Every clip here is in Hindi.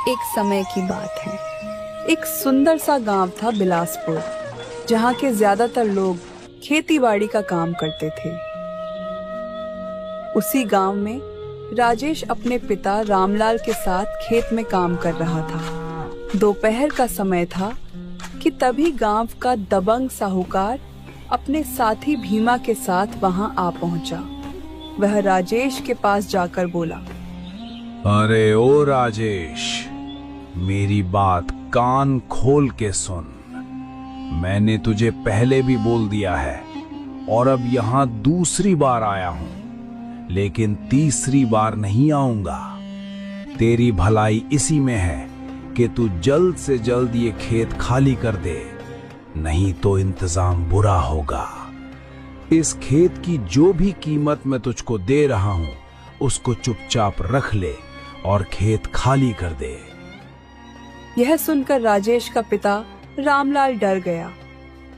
एक समय की बात है। एक सुंदर सा गांव था बिलासपुर, जहाँ के ज्यादातर लोग खेतीबाड़ी का काम करते थे। उसी गांव में राजेश अपने पिता रामलाल के साथ खेत में काम कर रहा था। दोपहर का समय था कि तभी गांव का दबंग साहूकार अपने साथी भीमा के साथ वहां आ पहुंचा। वह राजेश के पास जाकर बोला, अरे ओ राजेश, मेरी बात कान खोल के सुन। मैंने तुझे पहले भी बोल दिया है और अब यहाँ दूसरी बार आया हूँ, लेकिन तीसरी बार नहीं आऊंगा। तेरी भलाई इसी में है कि तू जल्द से जल्द ये खेत खाली कर दे, नहीं तो इंतजाम बुरा होगा। इस खेत की जो भी कीमत मैं तुझको दे रहा हूं, उसको चुपचाप रख ले और खेत खाली कर दे। यह सुनकर राजेश का पिता रामलाल डर गया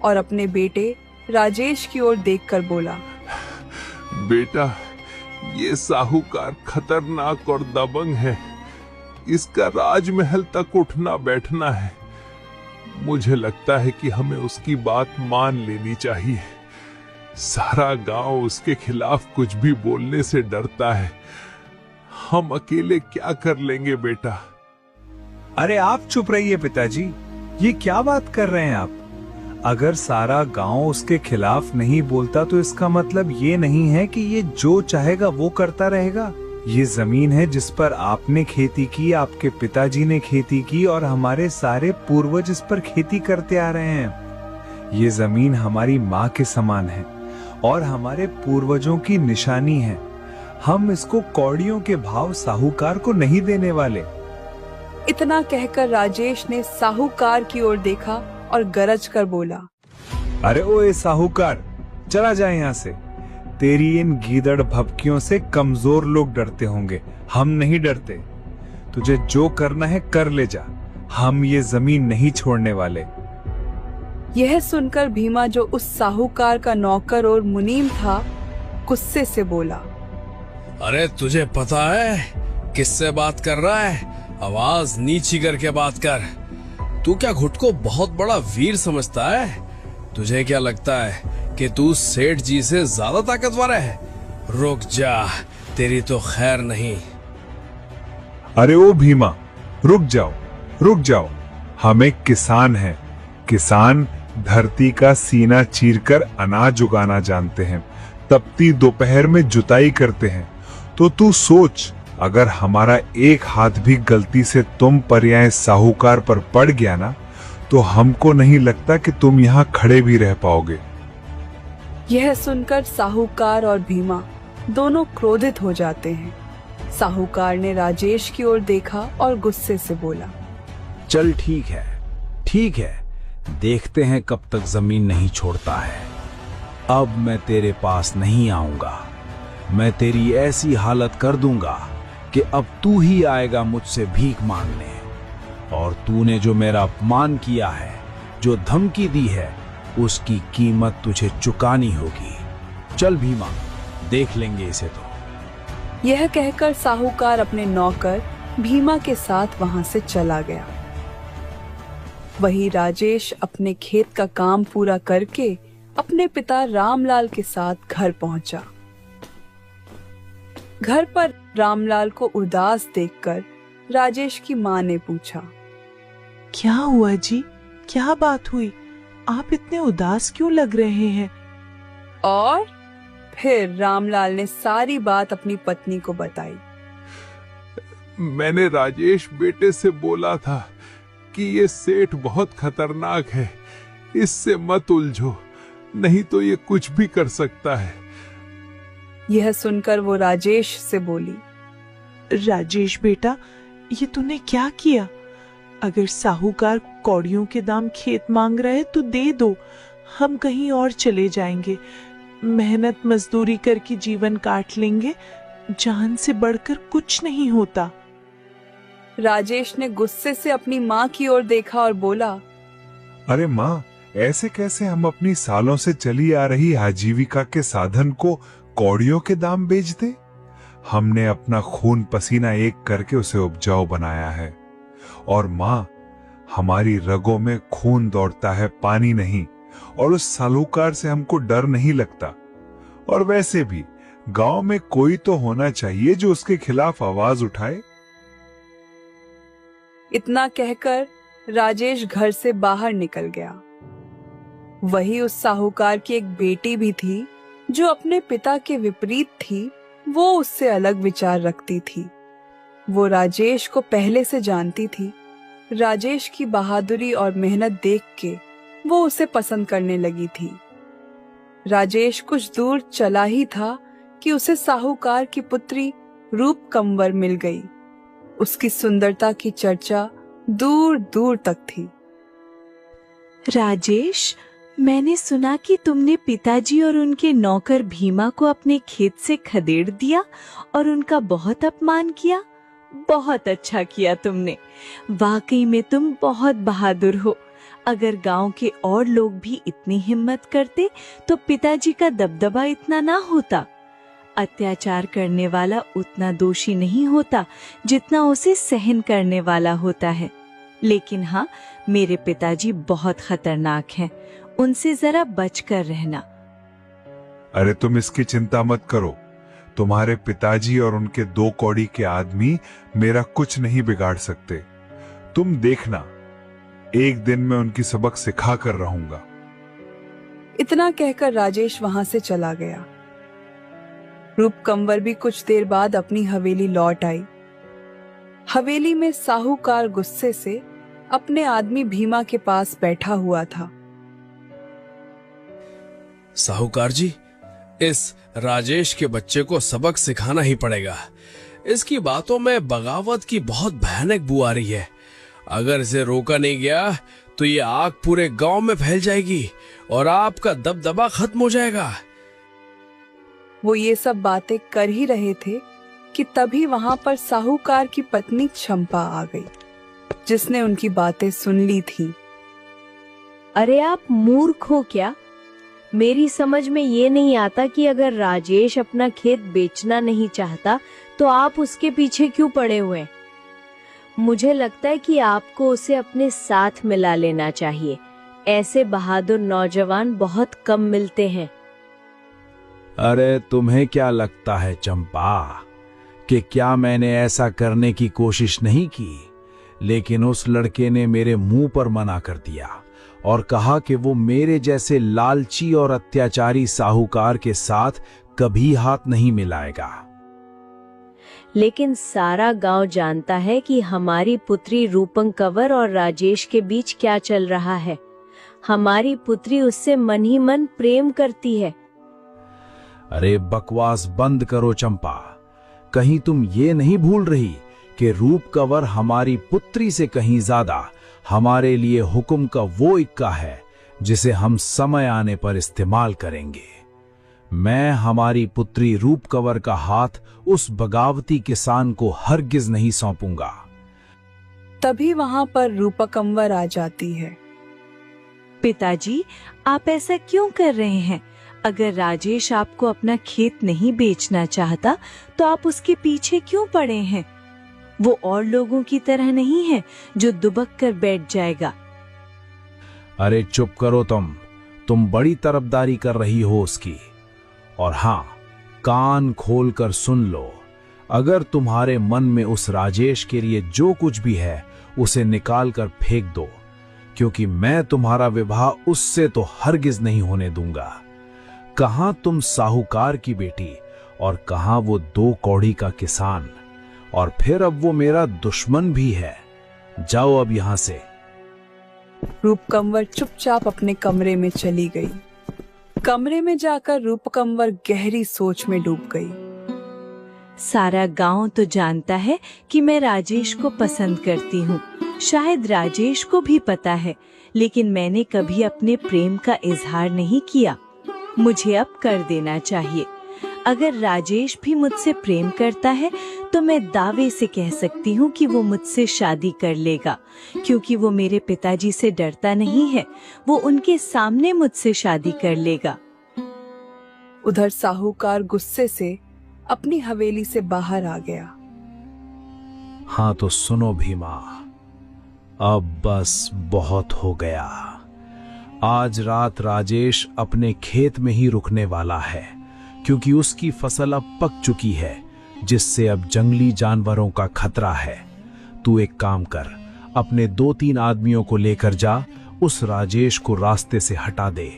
और अपने बेटे राजेश की ओर देखकर बोला, बेटा, ये साहूकार खतरनाक और दबंग है। इसका राजमहल तक उठना बैठना है। मुझे लगता है कि हमें उसकी बात मान लेनी चाहिए। सारा गांव उसके खिलाफ कुछ भी बोलने से डरता है। हम अकेले क्या कर लेंगे बेटा? अरे आप चुप रहिए पिताजी, ये क्या बात कर रहे हैं आप? अगर सारा गांव उसके खिलाफ नहीं बोलता तो इसका मतलब ये नहीं है कि ये जो चाहेगा वो करता रहेगा। ये जमीन है जिस पर आपने खेती की, आपके पिताजी ने खेती की और हमारे सारे पूर्वज इस पर खेती करते आ रहे हैं। ये जमीन हमारी माँ के समान है और हमारे पूर्वजों की निशानी है। हम इसको कौड़ियों के भाव साहूकार को नहीं देने वाले। इतना कहकर राजेश ने साहूकार की ओर देखा और गरज कर बोला, अरे ओए साहूकार, चला जाए यहाँ से। तेरी इन गीदड़ भभकियों से कमजोर लोग डरते होंगे, हम नहीं डरते। तुझे जो करना है कर ले जा, हम ये जमीन नहीं छोड़ने वाले। यह सुनकर भीमा, जो उस साहूकार का नौकर और मुनीम था, गुस्से से बोला, अरे तुझे पता है किससे बात कर रहा है? आवाज नीची करके बात कर। तू क्या खुद को बहुत बड़ा वीर समझता है? तुझे क्या लगता है कि तू सेठ जी से ज्यादा ताकतवर है? रुक जा, तेरी तो खैर नहीं। अरे ओ भीमा, रुक जाओ, रुक जाओ। हम एक किसान हैं। किसान धरती का सीना चीरकर अनाज उगाना जानते हैं, तपती दोपहर में जुताई करते हैं। तो तू सोच, अगर हमारा एक हाथ भी गलती से तुम पर या इस साहूकार पर पड़ गया ना, तो हमको नहीं लगता कि तुम यहाँ खड़े भी रह पाओगे। यह सुनकर साहूकार और भीमा दोनों क्रोधित हो जाते हैं। साहूकार ने राजेश की ओर देखा और गुस्से से बोला, चल ठीक है, ठीक है, देखते हैं कब तक जमीन नहीं छोड़ता है। अब मैं तेरे पास नहीं आऊंगा। मैं तेरी ऐसी हालत कर दूंगा कि अब तू ही आएगा मुझसे भीख मांगने। और तूने जो मेरा अपमान किया है, जो धमकी दी है, उसकी कीमत तुझे चुकानी होगी। चल भीमा, देख लेंगे इसे तो। यह कहकर साहूकार अपने नौकर भीमा के साथ वहां से चला गया। वही राजेश अपने खेत का काम पूरा करके अपने पिता रामलाल के साथ घर पहुंचा। घर पर रामलाल को उदास देखकर राजेश की माँ ने पूछा, क्या हुआ जी? क्या बात हुई? आप इतने उदास क्यों लग रहे हैं? और फिर रामलाल ने सारी बात अपनी पत्नी को बताई। मैंने राजेश बेटे से बोला था कि ये सेठ बहुत खतरनाक है, इससे मत उलझो, नहीं तो ये कुछ भी कर सकता है। यह सुनकर वो राजेश से बोली, राजेश बेटा, ये तूने क्या किया? अगर साहूकार कौड़ियों के दाम खेत मांग रहे तो दे दो, हम कहीं और चले जाएंगे। मेहनत मजदूरी करके जीवन काट लेंगे, जान से बढ़कर कुछ नहीं होता। राजेश ने गुस्से से अपनी माँ की ओर देखा और बोला, अरे माँ, ऐसे कैसे हम अपनी सालों से चली आ रही आजीविका के साधन को कौड़ियों के दाम बेच दे? हमने अपना खून पसीना एक करके उसे उपजाऊ बनाया है। और माँ, हमारी रगों में खून दौड़ता है, पानी नहीं। और उस साहूकार से हमको डर नहीं लगता। और वैसे भी गांव में कोई तो होना चाहिए जो उसके खिलाफ आवाज उठाए। इतना कहकर राजेश घर से बाहर निकल गया। वही उस साहूकार की एक बेटी भी थी जो अपने पिता के विपरीत थी। वो उससे अलग विचार रखती थी। वो राजेश को पहले से जानती थी। राजेश की बहादुरी और मेहनत देख के वो उसे पसंद करने लगी थी। राजेश कुछ दूर चला ही था कि उसे साहूकार की पुत्री रूप कंवर मिल गई। उसकी सुंदरता की चर्चा दूर दूर तक थी। राजेश, मैंने सुना कि तुमने पिताजी और उनके नौकर भीमा को अपने खेत से खदेड़ दिया और उनका बहुत अपमान किया। बहुत अच्छा किया तुमने। वाकई में तुम बहुत बहादुर हो। अगर गांव के और लोग भी इतनी हिम्मत करते तो पिताजी का दबदबा इतना ना होता। अत्याचार करने वाला उतना दोषी नहीं होता जितना उसे सहन करने वाला होता है। लेकिन हाँ, मेरे पिताजी बहुत खतरनाक हैं। उनसे जरा बचकर रहना। अरे तुम इसकी चिंता मत करो। तुम्हारे पिताजी और उनके 2 कौड़ी के आदमी मेरा कुछ नहीं बिगाड़ सकते। तुम देखना, एक दिन मैं उनकी सबक सिखा कर रहूंगा। इतना कहकर राजेश वहां से चला गया। रूप कंवर भी कुछ देर बाद अपनी हवेली लौट आई। हवेली में साहूकार गुस्से से अपने आदमी भीमा के पास बैठा हुआ था। साहूकार जी, इस राजेश के बच्चे को सबक सिखाना ही पड़ेगा। इसकी बातों में बगावत की बहुत भयानक बू आ रही है। अगर इसे रोका नहीं गया तो ये आग पूरे गांव में फैल जाएगी और आपका दबदबा खत्म हो जाएगा। वो ये सब बातें कर ही रहे थे कि तभी वहां पर साहूकार की पत्नी चंपा आ गई, जिसने उनकी बातें सुन ली थी। अरे आप मूर्ख हो क्या? मेरी समझ में ये नहीं आता कि अगर राजेश अपना खेत बेचना नहीं चाहता तो आप उसके पीछे क्यों पड़े हुए हैं? मुझे लगता है कि आपको उसे अपने साथ मिला लेना चाहिए। ऐसे बहादुर नौजवान बहुत कम मिलते हैं। अरे तुम्हें क्या लगता है चंपा कि क्या मैंने ऐसा करने की कोशिश नहीं की? लेकिन उस लड़के ने मेरे मुंह पर मना कर दिया और कहा कि वो मेरे जैसे लालची और अत्याचारी साहूकार के साथ कभी हाथ नहीं मिलाएगा। लेकिन सारा गांव जानता है कि हमारी पुत्री रूपं कंवर और राजेश के बीच क्या चल रहा है। हमारी पुत्री उससे मन ही मन प्रेम करती है। अरे बकवास बंद करो चंपा। कहीं तुम ये नहीं भूल रही कि रूप कंवर हमारी पुत्री से कहीं ज्यादा हमारे लिए हुक्म का वो इक्का है जिसे हम समय आने पर इस्तेमाल करेंगे। मैं हमारी पुत्री रूप कंवर का हाथ उस बगावती किसान को हरगिज नहीं सौंपूंगा। तभी वहां पर रूप कंवर आ जाती है। पिताजी, आप ऐसा क्यों कर रहे हैं? अगर राजेश आपको अपना खेत नहीं बेचना चाहता तो आप उसके पीछे क्यों पड़े हैं? वो और लोगों की तरह नहीं है जो दुबक कर बैठ जाएगा। अरे चुप करो तुम बड़ी तरफदारी कर रही हो उसकी। और हाँ, कान खोल कर सुन लो। अगर तुम्हारे मन में उस राजेश के लिए जो कुछ भी है उसे निकाल कर फेंक दो, क्योंकि मैं तुम्हारा विवाह उससे तो हरगिज नहीं होने दूंगा। कहां तुम साहूकार की बेटी और कहां वो 2 कौड़ी का किसान, और फिर अब वो मेरा दुश्मन भी है। जाओ अब यहां से। रूप कंवर चुपचाप अपने कमरे में चली गई। कमरे में जाकर रूप कंवर गहरी सोच में डूब गई। सारा गांव तो जानता है कि मैं राजेश को पसंद करती हूँ। शायद राजेश को भी पता है, लेकिन मैंने कभी अपने प्रेम का इजहार नहीं किया। मुझे अब कर देना चाहिए। अगर राजेश भी मुझसे प्रेम करता है तो मैं दावे से कह सकती हूँ कि वो मुझसे शादी कर लेगा, क्योंकि वो मेरे पिताजी से डरता नहीं है। वो उनके सामने मुझसे शादी कर लेगा। उधर साहूकार गुस्से से अपनी हवेली से बाहर आ गया। हाँ तो सुनो भीमा, अब बस बहुत हो गया। आज रात राजेश अपने खेत में ही रुकने वाला है, क्योंकि उसकी फसल अब पक चुकी है, जिससे अब जंगली जानवरों का खतरा है। तू एक काम कर, अपने 2-3 आदमियों को लेकर जा, उस राजेश को रास्ते से हटा दे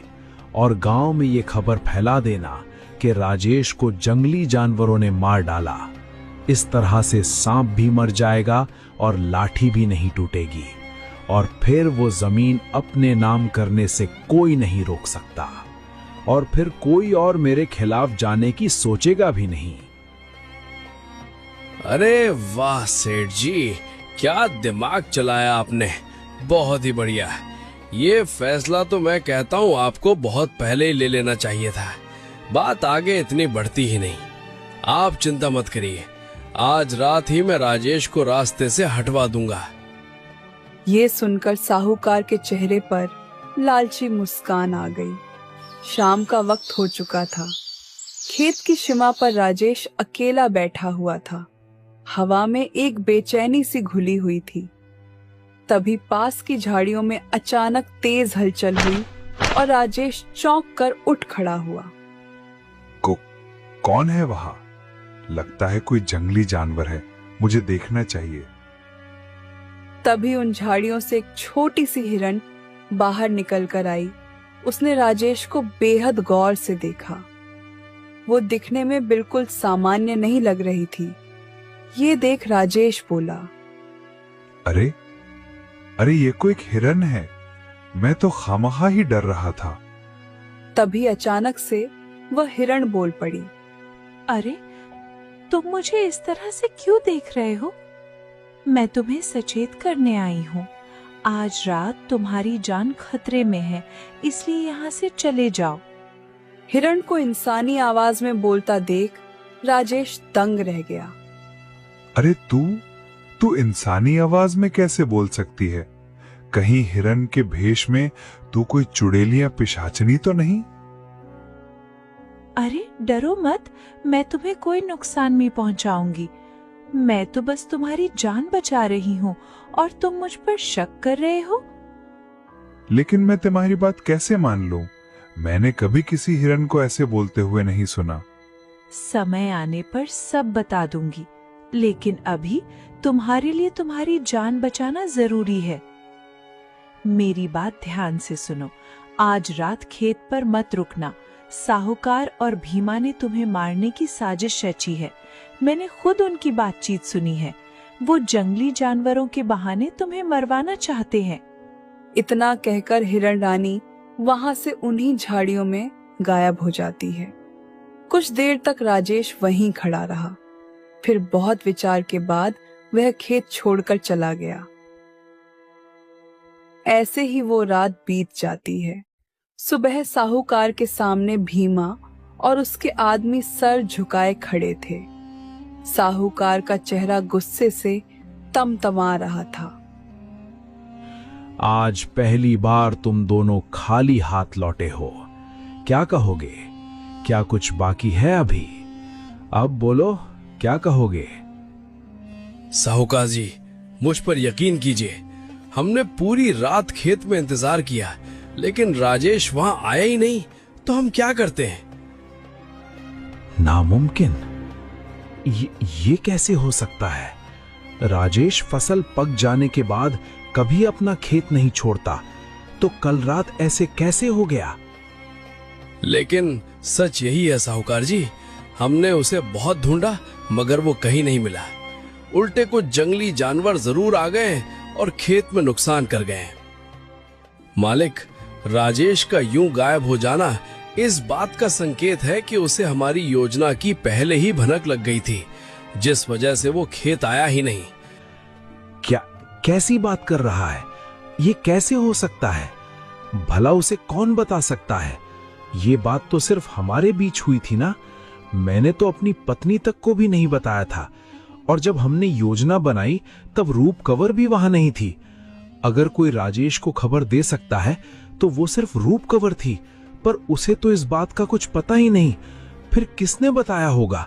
और गांव में ये खबर फैला देना कि राजेश को जंगली जानवरों ने मार डाला। इस तरह से सांप भी मर जाएगा और लाठी भी नहीं टूटेगी, और फिर वो जमीन अपने नाम करने से कोई नहीं रोक सकता, और फिर कोई और मेरे खिलाफ जाने की सोचेगा भी नहीं। अरे वाह सेठ जी, क्या दिमाग चलाया आपने, बहुत ही बढ़िया। ये फैसला तो मैं कहता हूँ आपको बहुत पहले ही ले लेना चाहिए था। बात आगे इतनी बढ़ती ही नहीं। आप चिंता मत करिए, आज रात ही मैं राजेश को रास्ते से हटवा दूंगा। ये सुनकर साहूकार के चेहरे पर लालची मुस्कान आ गई। शाम का वक्त हो चुका था। खेत की सीमा पर राजेश अकेला बैठा हुआ था। हवा में एक बेचैनी सी घुली हुई थी। तभी पास की झाड़ियों में अचानक तेज हलचल हुई और राजेश चौंक कर उठ खड़ा हुआ। कौन है वहां? लगता है कोई जंगली जानवर है, मुझे देखना चाहिए। तभी उन झाड़ियों से एक छोटी सी हिरण बाहर निकल कर आई। उसने राजेश को बेहद गौर से देखा। वो दिखने में बिल्कुल सामान्य नहीं लग रही थी। ये देख राजेश बोला, अरे ये कोई एक हिरन है, मैं तो खामखा ही डर रहा था। तभी अचानक से वह हिरण बोल पड़ी, अरे तुम मुझे इस तरह से क्यों देख रहे हो? मैं तुम्हें सचेत करने आई हूँ। आज रात तुम्हारी जान खतरे में है, इसलिए यहाँ से चले जाओ। हिरण को इंसानी आवाज में बोलता देख राजेश दंग रह गया। अरे तू इंसानी आवाज में कैसे बोल सकती है? कहीं हिरन के भेष में तू कोई चुड़ैलिया पिशाचनी तो नहीं? अरे डरो मत, मैं तुम्हें कोई नुकसान नहीं पहुंचाऊंगी। मैं तो बस तुम्हारी जान बचा रही हूँ और तुम मुझ पर शक कर रहे हो। लेकिन मैं तुम्हारी बात कैसे मान लूं? मैंने कभी किसी हिरन को ऐसे बोलते हुए नहीं सुना। समय आने पर सब बता दूंगी, लेकिन अभी तुम्हारे लिए तुम्हारी जान बचाना जरूरी है। मेरी बात ध्यान से सुनो। आज रात खेत पर मत रुकना। साहूकार और भीमा ने तुम्हें मारने की साजिश रची है। मैंने खुद उनकी बातचीत सुनी है। वो जंगली जानवरों के बहाने तुम्हें मरवाना चाहते हैं। इतना कहकर हिरण रानी वहां से उन्हीं झाड़ियों में गायब हो जाती है। कुछ देर तक राजेश वहीं खड़ा रहा। फिर बहुत विचार के बाद वह खेत छोड़कर चला गया। ऐसे ही वो रात बीत जाती है। सुबह साहूकार के सामने भीमा और उसके आदमी सर झुकाए खड़े थे। साहूकार का चेहरा गुस्से से तमतमा रहा था। आज पहली बार तुम दोनों खाली हाथ लौटे हो। क्या कहोगे? क्या कुछ बाकी है अभी? अब बोलो, क्या कहोगे? साहूकार जी, मुझ पर यकीन कीजिए, हमने पूरी रात खेत में इंतजार किया, लेकिन राजेश वहां आया ही नहीं। तो हम क्या करते हैं? नामुमकिन। ये कैसे हो सकता है? राजेश फसल पक जाने के बाद कभी अपना खेत नहीं छोड़ता, तो कल रात ऐसे कैसे हो गया? लेकिन सच यही है साहूकार जी, हमने उसे बहुत ढूंढा मगर वो कहीं नहीं मिला। उल्टे कुछ जंगली जानवर जरूर आ गए और खेत में नुकसान कर गए। मालिक, राजेश का यूं गायब हो जाना इस बात का संकेत है कि उसे हमारी योजना की पहले ही भनक लग गई थी, जिस वजह से वो खेत आया ही नहीं। क्या कैसी बात कर रहा है? ये कैसे हो सकता है? भला उसे कौन बता सकता है? ये बात तो सिर्फ हमारे बीच हुई थी ना। मैंने तो अपनी पत्नी तक को भी नहीं बताया था, और जब हमने योजना बनाई तब रूप कंवर भी वहां नहीं थी। अगर कोई राजेश को खबर दे सकता है तो वो सिर्फ रूप कंवर थी, पर उसे तो इस बात का कुछ पता ही नहीं। फिर किसने बताया होगा?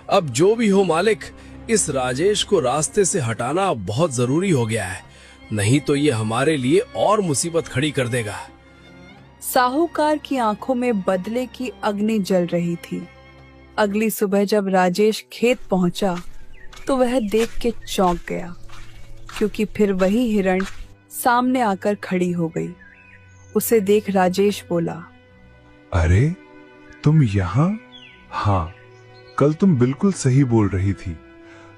अब जो भी हो मालिक, इस राजेश को रास्ते से हटाना बहुत जरूरी हो गया है। नहीं तो ये हमारे लिए और मुसीबत खड़ी कर देगा। साहूकार की आंखों में बदले की अग्नि जल रही थी। अगली सुबह जब राजेश खेत पहुंचा तो वह देख के चौंक गया, क्योंकि फिर वही हिरण सामने आकर खड़ी हो गई। उसे देख राजेश बोला, अरे तुम यहाँ? हाँ, कल तुम बिल्कुल सही बोल रही थी।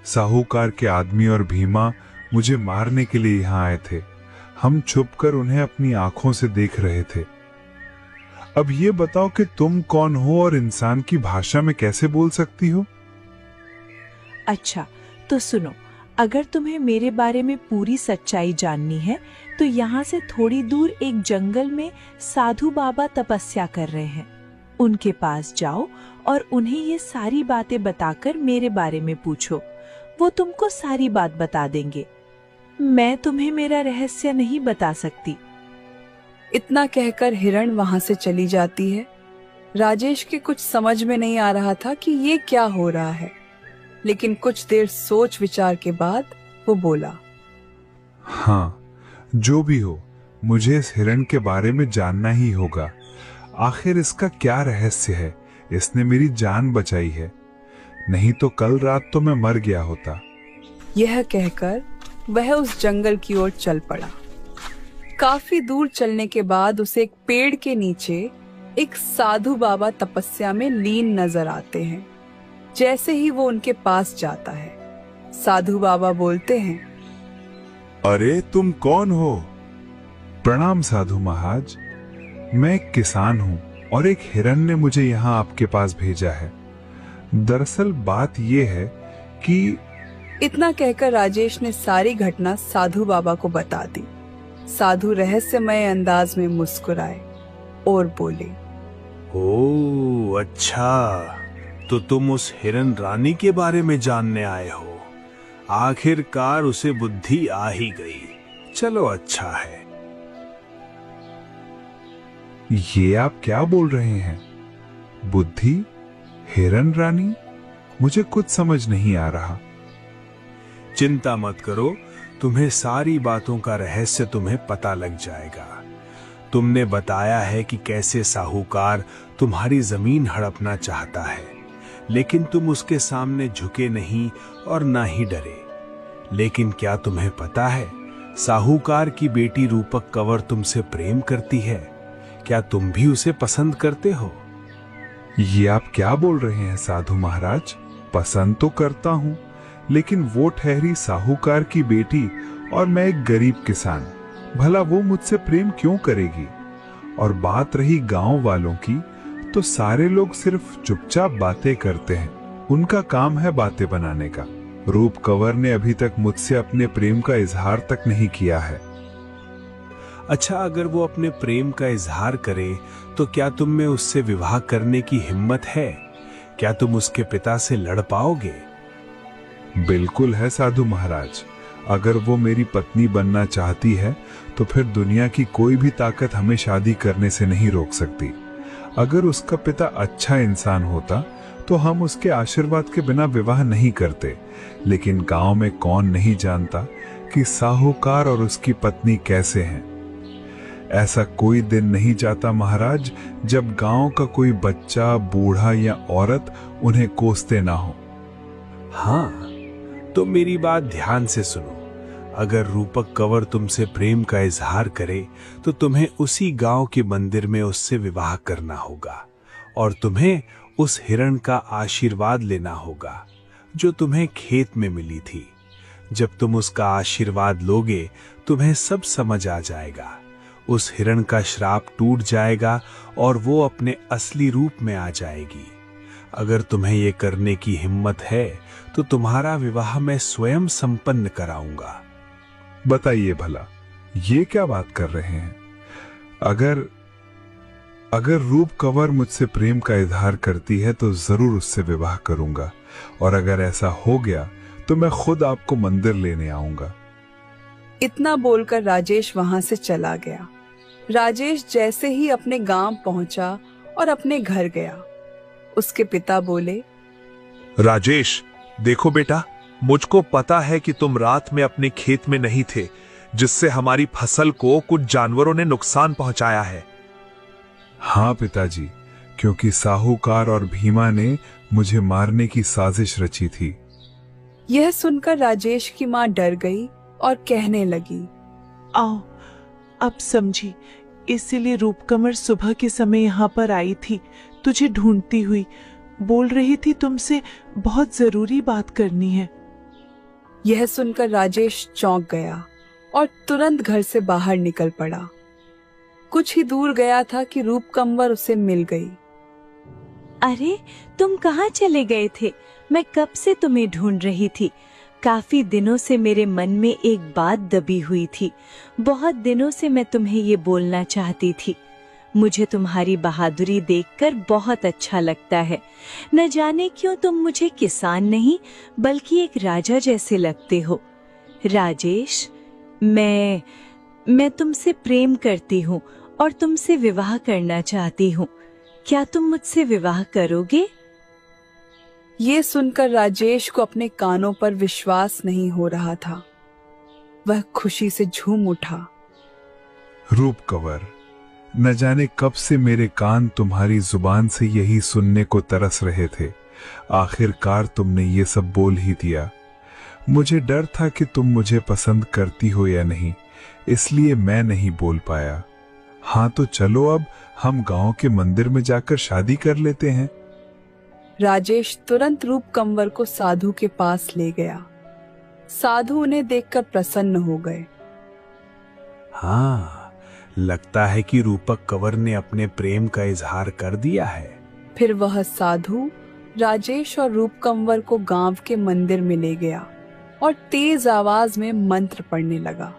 साहूकार के आदमी और भीमा मुझे मारने के लिए यहाँ आए थे। हम छुपकर उन्हें अपनी आंखों से देख रहे थे। अब ये बताओ कि तुम कौन हो और इंसान की भाषा में कैसे बोल सकती हो? अच्छा, तो सुनो, अगर तुम्हें मेरे बारे में पूरी सच्चाई जाननी है तो यहाँ से थोड़ी दूर एक जंगल में साधु बाबा तपस्या कर रहे हैं। उनके पास जाओ और उन्हें ये सारी बातें बताकर मेरे बारे में पूछो। वो तुमको सारी बात बता देंगे। मैं तुम्हें मेरा रहस्य नहीं बता सकती। इतना कहकर हिरण वहां से चली जाती है। राजेश के कुछ समझ में नहीं आ रहा था कि ये क्या हो रहा है, लेकिन कुछ देर सोच विचार के बाद वो बोला, हाँ, जो भी हो, मुझे इस हिरण के बारे में जानना ही होगा। आखिर इसका क्या रहस्य है? इसने मेरी जान बचाई है, नहीं तो कल रात तो मैं मर गया होता। यह कहकर वह उस जंगल की ओर चल पड़ा। काफी दूर चलने के बाद उसे एक पेड़ के नीचे एक साधु बाबा तपस्या में लीन नजर आते हैं। जैसे ही वो उनके पास जाता है, साधु बाबा बोलते हैं, अरे तुम कौन हो? प्रणाम साधु महाराज, मैं एक किसान हूँ और एक हिरण ने मुझे यहाँ आपके पास भेजा है। दरअसल बात यह है कि... इतना कहकर राजेश ने सारी घटना साधु बाबा को बता दी। साधु रहस्यमय अंदाज में मुस्कुराए और बोले, ओह अच्छा, तो तुम उस हिरण रानी के बारे में जानने आए हो। आखिरकार उसे बुद्धि आ ही गई। चलो अच्छा है। ये आप क्या बोल रहे हैं? बुद्धि? हिरण रानी? मुझे कुछ समझ नहीं आ रहा। चिंता मत करो, तुम्हें सारी बातों का रहस्य तुम्हें पता लग जाएगा। तुमने बताया है कि कैसे साहूकार तुम्हारी जमीन हड़पना चाहता है, लेकिन तुम उसके सामने झुके नहीं और ना ही डरे। लेकिन क्या तुम्हें पता है, साहूकार की बेटी रूपक कंवर तुमसे प्रेम करती है। क्या तुम भी उसे पसंद करते हो? ये आप क्या बोल रहे हैं साधु महाराज? पसंद तो करता हूँ, लेकिन वो ठहरी साहूकार की बेटी और मैं एक गरीब किसान। भला वो मुझसे प्रेम क्यों करेगी? और बात रही गांव वालों की, तो सारे लोग सिर्फ चुपचाप बातें करते हैं। उनका काम है बातें बनाने का। रूप कंवर ने अभी तक मुझसे अपने प्रेम का इजहार तक नहीं किया है। अच्छा, अगर वो अपने प्रेम का इजहार करे तो क्या तुम में उससे विवाह करने की हिम्मत है? क्या तुम उसके पिता से लड़ पाओगे? बिल्कुल है साधु महाराज। अगर वो मेरी पत्नी बनना चाहती है तो फिर दुनिया की कोई भी ताकत हमें शादी करने से नहीं रोक सकती। अगर उसका पिता अच्छा इंसान होता तो हम उसके आशीर्वाद के बिना विवाह नहीं करते। लेकिन गांव में कौन नहीं जानता कि साहूकार और उसकी पत्नी कैसे हैं। ऐसा कोई दिन नहीं जाता महाराज जब गांव का कोई बच्चा, बूढ़ा या औरत उन्हें कोसते ना हो। हाँ, तो मेरी बात ध्यान से सुनो। अगर रूपक कंवर तुमसे प्रेम का इजहार करे तो तुम्हें उसी गांव के मंदिर में उससे विवाह करना होगा और तुम्हें उस हिरण का आशीर्वाद लेना होगा जो तुम्हें खेत में मिली थी। जब तुम उसका आशीर्वाद लोगे तुम्हें सब समझ आ जाएगा। उस हिरण का श्राप टूट जाएगा और वो अपने असली रूप में आ जाएगी। अगर तुम्हें ये करने की हिम्मत है तो तुम्हारा विवाह मैं स्वयं संपन्न कराऊंगा। बताइए भला, ये क्या बात कर रहे हैं? अगर रूप कंवर मुझसे प्रेम का इजहार करती है तो जरूर उससे विवाह करूंगा, और अगर ऐसा हो गया तो मैं खुद आपको मंदिर लेने आऊंगा। इतना बोलकर राजेश वहां से चला गया। राजेश जैसे ही अपने गांव पहुंचा और अपने घर गया, उसके पिता बोले, राजेश, देखो बेटा, मुझको पता है कि तुम रात में अपने खेत में नहीं थे, जिससे हमारी फसल को कुछ जानवरों ने नुकसान पहुंचाया है। हाँ पिताजी, क्योंकि साहूकार और भीमा ने मुझे मारने की साजिश रची थी। यह सुनकर राजेश की माँ डर गई और कहने लगी, आओ, अब समझी, इसीलिए रूपकमर सुबह के समय यहाँ पर आई थी, तुझे ढूंढती हुई। बोल रही थी तुमसे बहुत जरूरी बात करनी है। यह सुनकर राजेश चौंक गया और तुरंत घर से बाहर निकल पड़ा। कुछ ही दूर गया था कि रूपकंवर उसे मिल गई। अरे, तुम कहाँ चले गए थे? मैं कब से तुम्हें ढूंढ रही थी। काफी दिनों से मेरे मन में एक बात दबी हुई थी। बहुत दिनों से मैं तुम्हें ये बोलना चाहती थी। मुझे तुम्हारी बहादुरी देखकर बहुत अच्छा लगता है। न जाने क्यों तुम मुझे किसान नहीं बल्कि एक राजा जैसे लगते हो। राजेश, मैं तुमसे प्रेम करती हूँ और तुमसे विवाह करना चाहती हूँ। क्या तुम मुझसे विवाह करोगे? ये सुनकर राजेश को अपने कानों पर विश्वास नहीं हो रहा था। वह खुशी से झूम उठा। रूपकंवर, न जाने कब से मेरे कान तुम्हारी जुबान से यही सुनने को तरस रहे थे। आखिरकार तुमने ये सब बोल ही दिया। मुझे डर था कि तुम मुझे पसंद करती हो या नहीं, इसलिए मैं नहीं बोल पाया। हाँ तो चलो, अब हम गांव के मंदिर में जाकर शादी कर लेते हैं। राजेश तुरंत रूपकंवर को साधु के पास ले गया। साधु उन्हें देखकर प्रसन्न हो गए। हाँ, लगता है कि रूपक कंवर ने अपने प्रेम का इजहार कर दिया है। फिर वह साधु राजेश और रूपकंवर को गांव के मंदिर में ले गया और तेज आवाज में मंत्र पढ़ने लगा।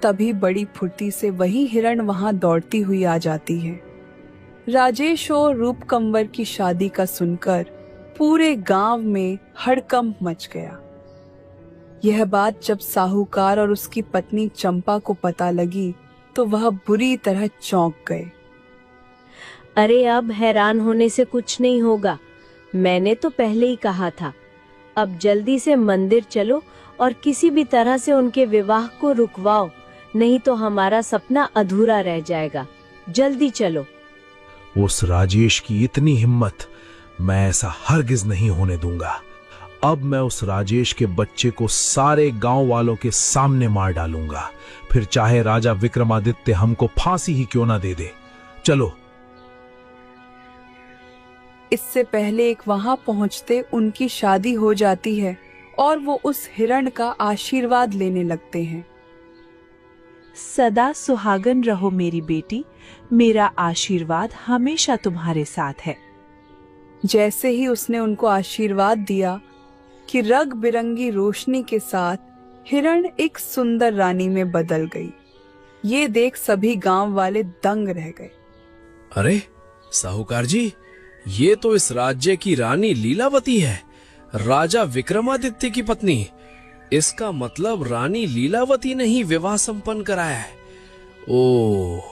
तभी बड़ी फुर्ती से वही हिरण वहां दौड़ती हुई आ जाती है। राजेश और रूपकंवर की शादी का सुनकर पूरे गांव में हड़कंप मच गया। यह बात जब साहूकार और उसकी पत्नी चंपा को पता लगी तो वह बुरी तरह चौंक गए। अरे, अब हैरान होने से कुछ नहीं होगा। मैंने तो पहले ही कहा था। अब जल्दी से मंदिर चलो और किसी भी तरह से उनके विवाह को रुकवाओ, नहीं तो हमारा सपना अधूरा रह जाएगा। जल्दी चलो। उस राजेश की इतनी हिम्मत, मैं ऐसा हरगिज नहीं होने दूंगा। अब मैं उस राजेश के बच्चे को सारे गांव वालों के सामने मार डालूंगा, फिर चाहे राजा विक्रमादित्य हमको फांसी ही क्यों ना दे दे। चलो। इससे पहले एक वहां पहुंचते उनकी शादी हो जाती है और वो उस हिरण का आशीर्वाद लेने लगते हैं। सदा सुहागन रहो मेरी बेटी, मेरा आशीर्वाद हमेशा तुम्हारे साथ है। जैसे ही उसने उनको आशीर्वाद दिया कि रंग बिरंगी रोशनी के साथ हिरण एक सुंदर रानी में बदल गई। ये देख सभी गांव वाले दंग रह गए। अरे साहूकार जी, ये तो इस राज्य की रानी लीलावती है, राजा विक्रमादित्य की पत्नी। इसका मतलब रानी लीलावती ने ही विवाह संपन्न कराया है। ओह,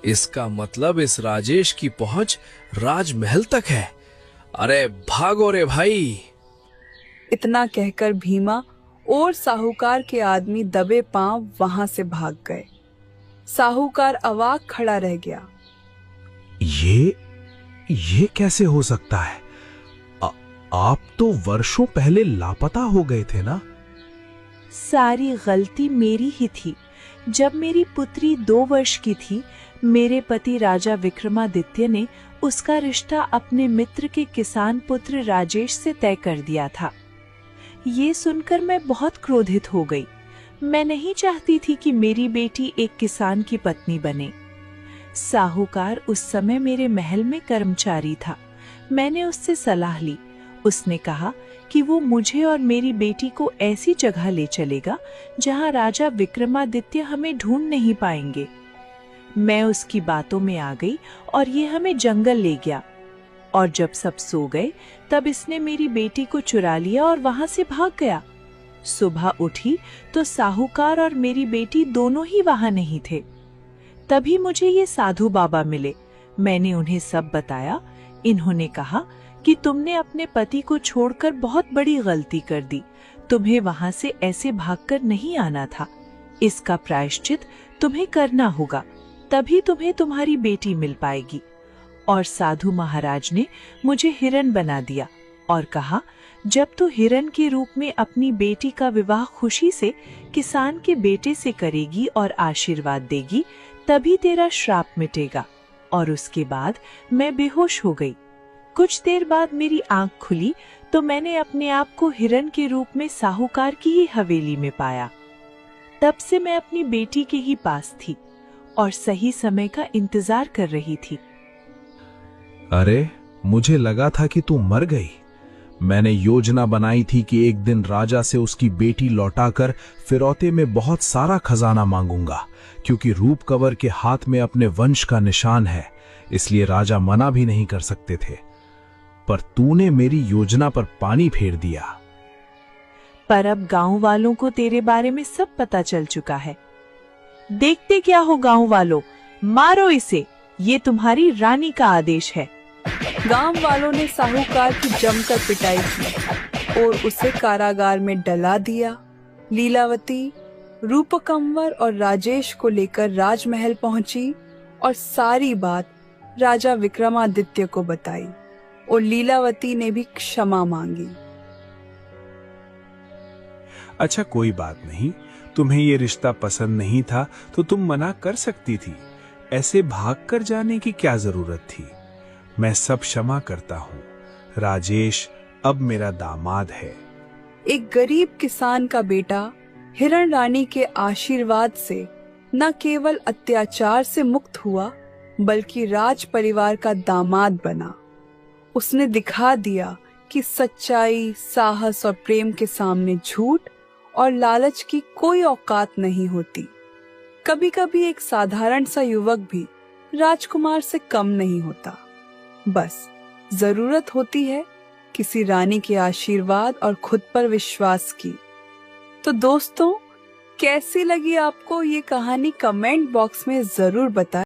इसका मतलब इस राजेश की पहुंच राजमहल तक है। अरे भागो रे भाई। इतना कहकर भीमा और साहूकार के आदमी दबे पांव वहां से भाग गए। साहूकार अवाक खड़ा रह गया। ये कैसे हो सकता है? आप तो वर्षों पहले लापता हो गए थे ना? सारी गलती मेरी ही थी। जब मेरी पुत्री 2 वर्ष की थी, मेरे पति राजा विक्रमादित्य ने उसका रिश्ता अपने मित्र के किसान पुत्र राजेश से तय कर दिया था। ये सुनकर मैं बहुत क्रोधित हो गई। मैं नहीं चाहती थी कि मेरी बेटी एक किसान की पत्नी बने। साहूकार उस समय मेरे महल में कर्मचारी था। मैंने उससे सलाह ली। उसने कहा कि वो मुझे और मेरी बेटी को ऐसी जगह ले चलेगा जहां राजा विक्रमादित्य हमें ढूंढ नहीं पाएंगे। मैं उसकी बातों में आ गई और ये हमें जंगल ले गया। और जब सब सो गए तब इसने मेरी बेटी को चुरा लिया और वहां से भाग गया। सुबह उठी तो साहूकार और मेरी बेटी दोनों ही वहां नहीं थे। तभी मुझे ये साधु बाबा मिले। मैंने उन्हें सब बताया। इन्होंने कहा कि तुमने अपने पति को छोड़कर बहुत बड़ी गलती कर दी। तुम्हें वहां से ऐसे भागकर नहीं आना था। इसका प्रायश्चित तुम्हें करना होगा, तभी तुम्हें तुम्हारी बेटी मिल पाएगी। और साधु महाराज ने मुझे हिरन बना दिया और कहा, जब तू हिरन के रूप में अपनी बेटी का विवाह खुशी से किसान के बेटे से करेगी और आशीर्वाद देगी, तभी तेरा श्राप मिटेगा। और उसके बाद मैं बेहोश हो गई। कुछ देर बाद मेरी आंख खुली तो मैंने अपने आप को हिरन के रूप में साहूकार की ही हवेली में पाया। तब से मैं अपनी बेटी के ही पास थी और सही समय का इंतजार कर रही थी। अरे, मुझे लगा था कि तू मर गई। मैंने योजना बनाई थी कि एक दिन राजा से उसकी बेटी लौटाकर फिरौते में बहुत सारा खजाना मांगूंगा, क्योंकि रूप कंवर के हाथ में अपने वंश का निशान है, इसलिए राजा मना भी नहीं कर सकते थे। पर तूने मेरी योजना पर पानी फेर दिया। पर अब गांव वालों को तेरे बारे में सब पता चल चुका है। देखते क्या हो गांव वालों, मारो इसे, ये तुम्हारी रानी का आदेश है। गांव वालों ने साहूकार की जमकर पिटाई की और उसे कारागार में डला दिया। लीलावती, रूपकंवर और राजेश को लेकर राजमहल पहुंची और सारी बात राजा विक्रमादित्य को बताई और लीलावती ने भी क्षमा मांगी। अच्छा, कोई बात नहीं, तुम्हें ये रिश्ता पसंद नहीं था तो तुम मना कर सकती थी। ऐसे भाग कर जाने की क्या जरूरत थी। मैं सब क्षमा करता हूँ। राजेश अब मेरा दामाद है। एक गरीब किसान का बेटा हिरण रानी के आशीर्वाद से न केवल अत्याचार से मुक्त हुआ, बल्कि राज परिवार का दामाद बना। उसने दिखा दिया कि सच्चाई, साहस और प्रेम के सामने झूठ और लालच की कोई औकात नहीं होती। कभी कभी एक साधारण सा युवक भी राजकुमार से कम नहीं होता। बस जरूरत होती है किसी रानी के आशीर्वाद और खुद पर विश्वास की। तो दोस्तों, कैसी लगी आपको ये कहानी? कमेंट बॉक्स में जरूर बताएं।